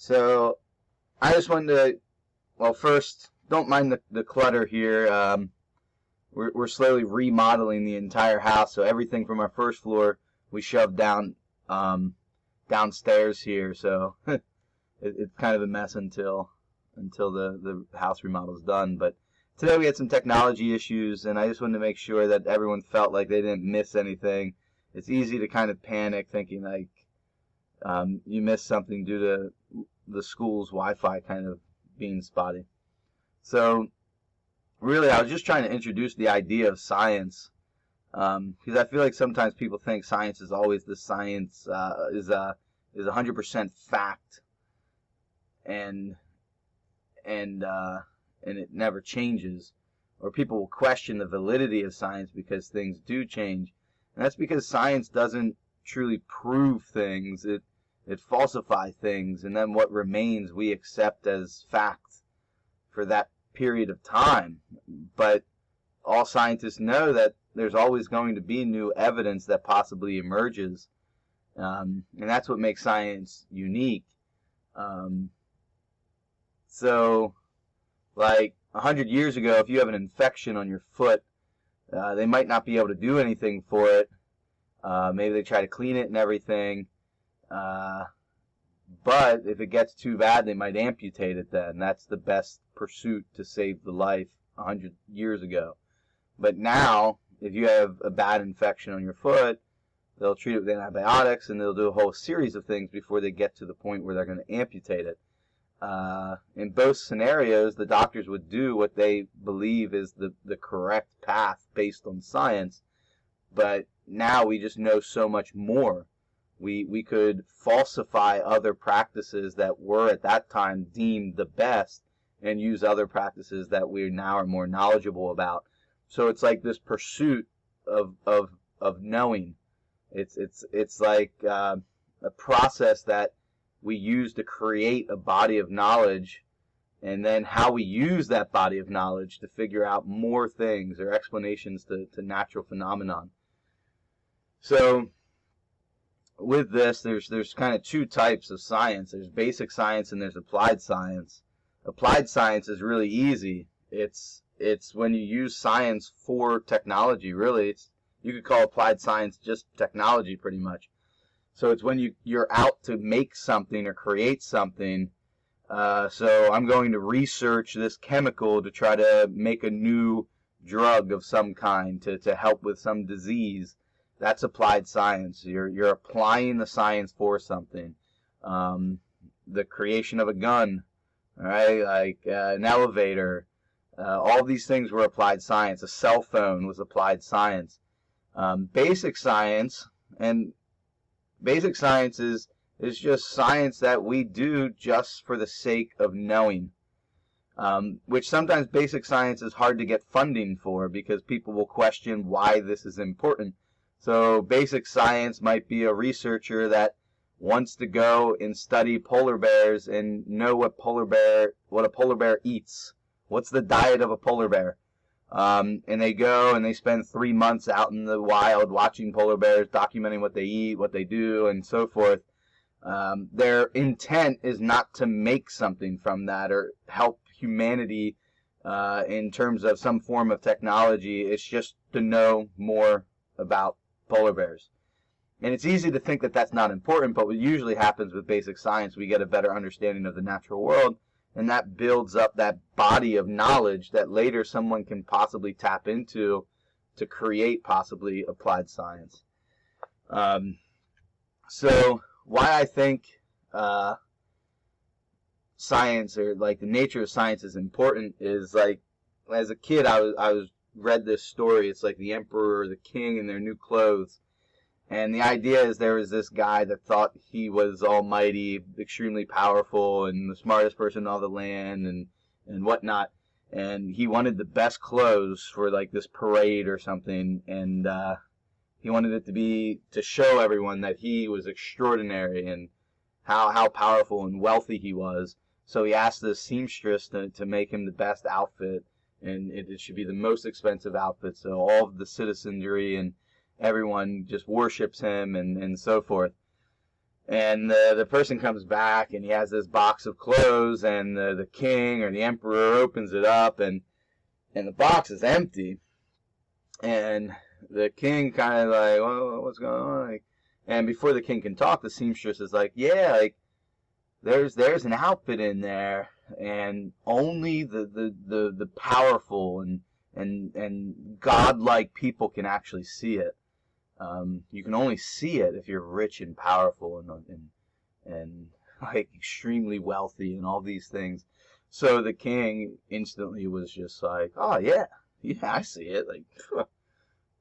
So I just wanted to, well, first, don't mind the clutter here. We're slowly remodeling the entire house, so everything from our first floor we shoved downstairs here. So it's kind of a mess until the house remodel is done. But today we had some technology issues, and I just wanted to make sure that everyone felt like they didn't miss anything. It's easy to kind of panic thinking like you missed something due to the school's Wi-Fi kind of being spotty. So really, I was just trying to introduce the idea of science, because I feel like sometimes people think science is always the science is 100% fact, and it never changes, or people will question the validity of science because things do change, and that's because science doesn't truly prove things. It falsifies things, and then what remains we accept as fact for that period of time. But all scientists know that there's always going to be new evidence that possibly emerges, and that's what makes science unique. So, like 100 years ago, if you have an infection on your foot, they might not be able to do anything for it. Maybe they try to clean it and everything. But if it gets too bad, they might amputate it then. That's the best pursuit to save the life 100 years ago. But now, if you have a bad infection on your foot, they'll treat it with antibiotics, and they'll do a whole series of things before they get to the point where they're going to amputate it. In both scenarios, the doctors would do what they believe is the correct path based on science. But now we just know so much more. We could falsify other practices that were at that time deemed the best and use other practices that we now are more knowledgeable about. So it's like this pursuit of knowing. It's like a process that we use to create a body of knowledge, and then how we use that body of knowledge to figure out more things or explanations to natural phenomenon. So with this, there's kind of two types of science. There's basic science and there's applied science. Applied science is really easy. It's when you use science for technology, really. You could call applied science just technology pretty much. So it's when you're out to make something or create something. So I'm going to research this chemical to try to make a new drug of some kind to help with some disease. That's applied science. You're applying the science for something. The creation of a gun, all right, like an elevator. All these things were applied science. A cell phone was applied science. Basic science is just science that we do just for the sake of knowing. Which sometimes basic science is hard to get funding for because people will question why this is important. So basic science might be a researcher that wants to go and study polar bears and know what a polar bear eats. What's the diet of a polar bear? And they go and they spend 3 months out in the wild watching polar bears, documenting what they eat, what they do, and so forth. Their intent is not to make something from that or help humanity in terms of some form of technology. It's just to know more about polar bears. And it's easy to think that that's not important, but what usually happens with basic science, we get a better understanding of the natural world, and that builds up that body of knowledge that later someone can possibly tap into to create possibly applied science. So why I think science, or like the nature of science, is important is, like, as a kid I was read this story. It's like the emperor or the king in their new clothes, and the idea is there was this guy that thought he was almighty, extremely powerful, and the smartest person in all the land, and whatnot, and he wanted the best clothes for like this parade or something, and he wanted it to be to show everyone that he was extraordinary and how powerful and wealthy he was. So he asked the seamstress to make him the best outfit, and it should be the most expensive outfit, so all of the citizenry and everyone just worships him and so forth. And the person comes back, and he has this box of clothes, and the king or the emperor opens it up, and the box is empty. And the king kind of like, well, what's going on? Like, and before the king can talk, the seamstress is like, yeah, like, there's an outfit in there, and only the powerful and godlike people can actually see it. You can only see it if you're rich and powerful and like extremely wealthy and all these things. So the king instantly was just like, oh yeah, I see it. Like,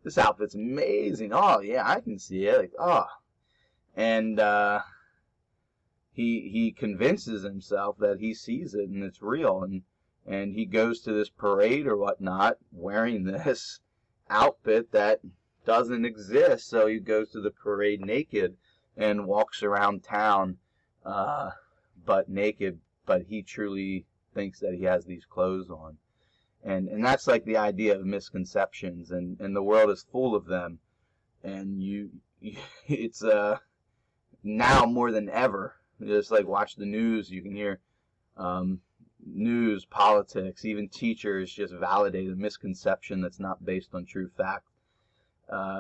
this outfit's amazing. Oh yeah, I can see it. Like, oh, and he convinces himself that he sees it and it's real, and he goes to this parade or whatnot wearing this outfit that doesn't exist. So he goes to the parade naked and walks around town, but naked, but he truly thinks that he has these clothes on. And that's like the idea of misconceptions, and the world is full of them. And it's now more than ever. Just like watch the news, you can hear news, politics, even teachers just validate a misconception that's not based on true fact.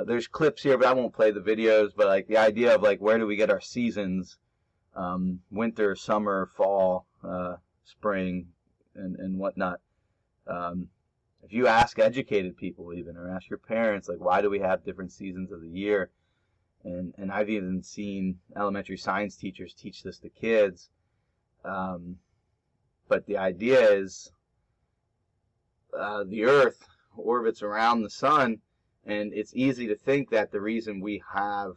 There's clips here, but I won't play the videos. But like the idea of like, where do we get our seasons? Winter, summer, fall, spring, and whatnot. If you ask educated people even, or ask your parents, like, why do we have different seasons of the year? And I've even seen elementary science teachers teach this to kids. But the idea is the Earth orbits around the sun, and it's easy to think that the reason we have,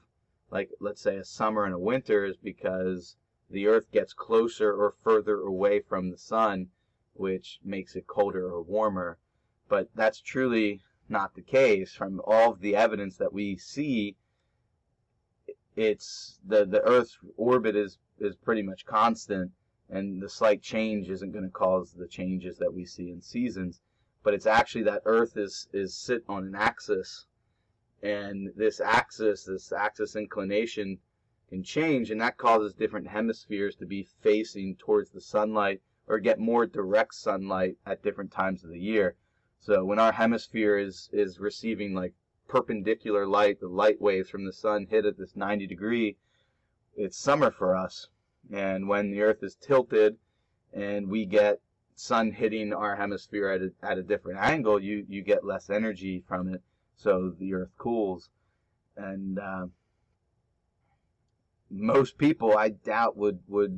like, let's say a summer and a winter is because the Earth gets closer or further away from the sun, which makes it colder or warmer. But that's truly not the case. From all of the evidence that we see, it's the Earth's orbit is pretty much constant, and the slight change isn't going to cause the changes that we see in seasons. But it's actually that Earth is sit on an axis, and this axis inclination can change, and that causes different hemispheres to be facing towards the sunlight or get more direct sunlight at different times of the year. So when our hemisphere is receiving like perpendicular light, the light waves from the sun hit at this 90 degree, it's summer for us. And when the Earth is tilted and we get sun hitting our hemisphere at a different angle, you get less energy from it, so the Earth cools. And most people, I doubt, would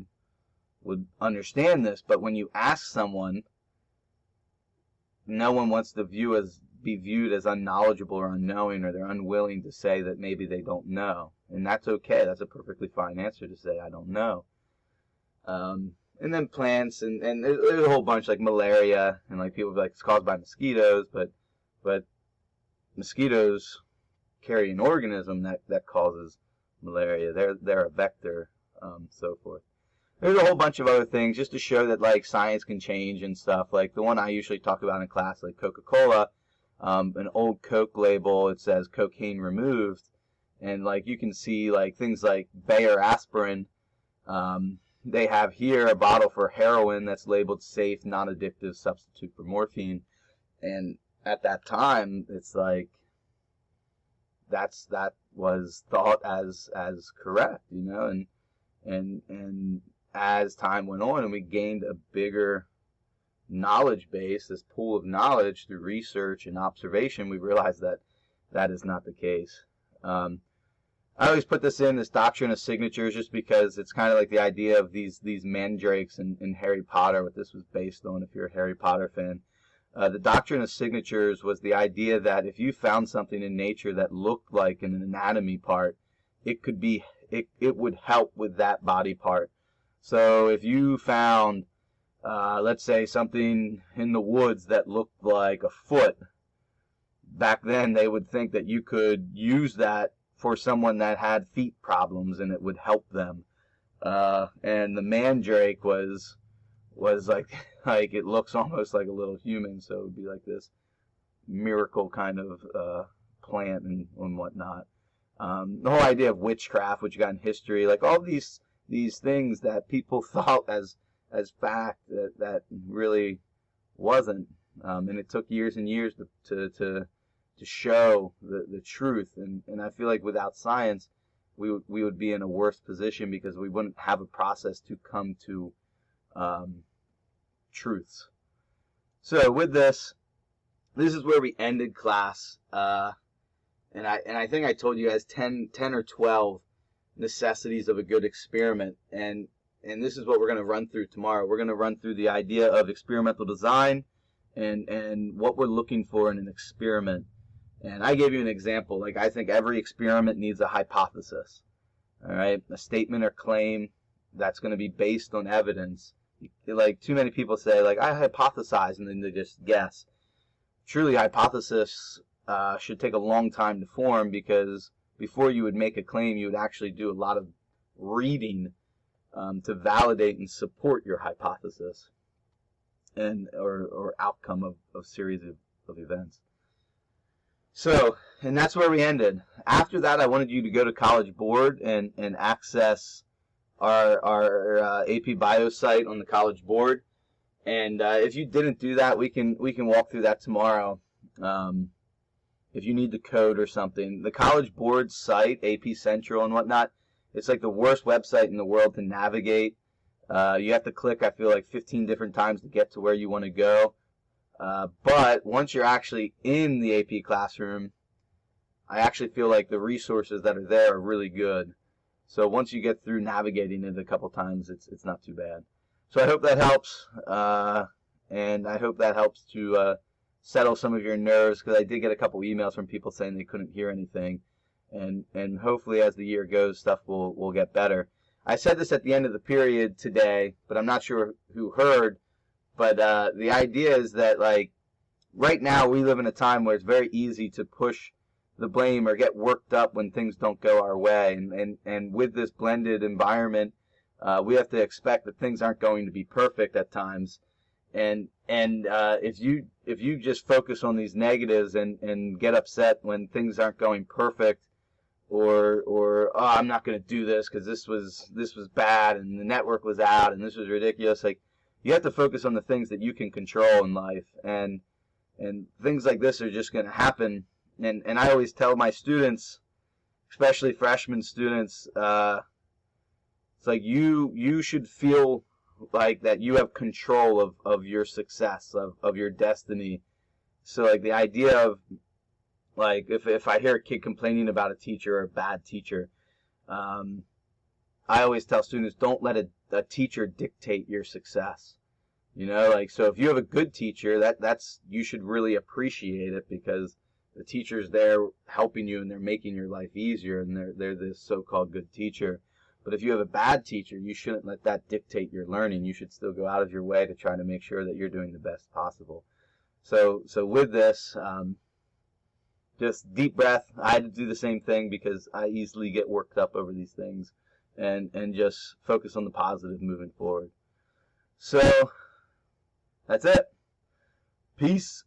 understand this, but when you ask someone, no one wants to be viewed as unknowledgeable or unknowing, or they're unwilling to say that maybe they don't know. And that's okay. That's a perfectly fine answer to say, I don't know. And then plants, and there's a whole bunch, like malaria, and like people be like, it's caused by mosquitoes, but mosquitoes carry an organism that causes malaria. They're a vector, so forth. There's a whole bunch of other things just to show that like science can change and stuff. Like the one I usually talk about in class, like Coca-Cola, an old Coke label, it says cocaine removed, and like you can see like things like Bayer aspirin. They have here a bottle for heroin that's labeled safe, non-addictive substitute for morphine, and at that time it's like that was thought as correct, you know, and as time went on and we gained a bigger knowledge base, this pool of knowledge through research and observation, we realized that that is not the case. I always put this doctrine of signatures just because it's kind of like the idea of these mandrakes in Harry Potter, what this was based on, if you're a Harry Potter fan. The doctrine of signatures was the idea that if you found something in nature that looked like an anatomy part, it would help with that body part. So if you found, let's say, something in the woods that looked like a foot, back then they would think that you could use that for someone that had feet problems and it would help them. And the mandrake was like it looks almost like a little human, so it would be like this miracle kind of plant and whatnot. The whole idea of witchcraft, which you got in history, like all these things that people thought as fact that really wasn't, and it took years and years to show the truth. And I feel like without science, we would be in a worse position because we wouldn't have a process to come to truths. So with this is where we ended class. And I think I told you guys 10 or 12 necessities of a good experiment. And this is what we're going to run through tomorrow. We're going to run through the idea of experimental design and what we're looking for in an experiment. And I gave you an example. Like, I think every experiment needs a hypothesis. All right? A statement or claim that's going to be based on evidence. Like, too many people say, like, I hypothesize, and then they just guess. Truly, hypothesis should take a long time to form, because before you would make a claim, you would actually do a lot of reading to validate and support your hypothesis and or outcome of series of events. So, and that's where we ended. After that, I wanted you to go to College Board and access our AP Bio site on the College Board. And if you didn't do that, we can walk through that tomorrow. If you need the code or something, the College Board site, AP Central and whatnot, it's like the worst website in the world to navigate. You have to click, I feel like, 15 different times to get to where you want to go. But once you're actually in the AP classroom, I actually feel like the resources that are there are really good. So once you get through navigating it a couple times, it's not too bad. So I hope that helps, and I hope that helps to settle some of your nerves, because I did get a couple emails from people saying they couldn't hear anything, and hopefully as the year goes, stuff will get better. I said this at the end of the period today, but I'm not sure who heard. But the idea is that, like, right now we live in a time where it's very easy to push the blame or get worked up when things don't go our way. And with this blended environment, we have to expect that things aren't going to be perfect at times. And if you just focus on these negatives and get upset when things aren't going perfect, or oh, I'm not going to do this because this was bad and the network was out and this was ridiculous, like, you have to focus on the things that you can control in life, and things like this are just going to happen. And I always tell my students, especially freshman students, it's like you should feel like that you have control of your success, of your destiny. So, like, the idea of, like, if I hear a kid complaining about a teacher or a bad teacher, I always tell students, don't let a teacher dictate your success. You know, like, so if you have a good teacher, that's you should really appreciate it, because the teacher's there helping you and they're making your life easier, and they're this so-called good teacher. But if you have a bad teacher, you shouldn't let that dictate your learning. You should still go out of your way to try to make sure that you're doing the best possible. So with this, just deep breath. I had to do the same thing because I easily get worked up over these things, and just focus on the positive moving forward. So that's it. Peace.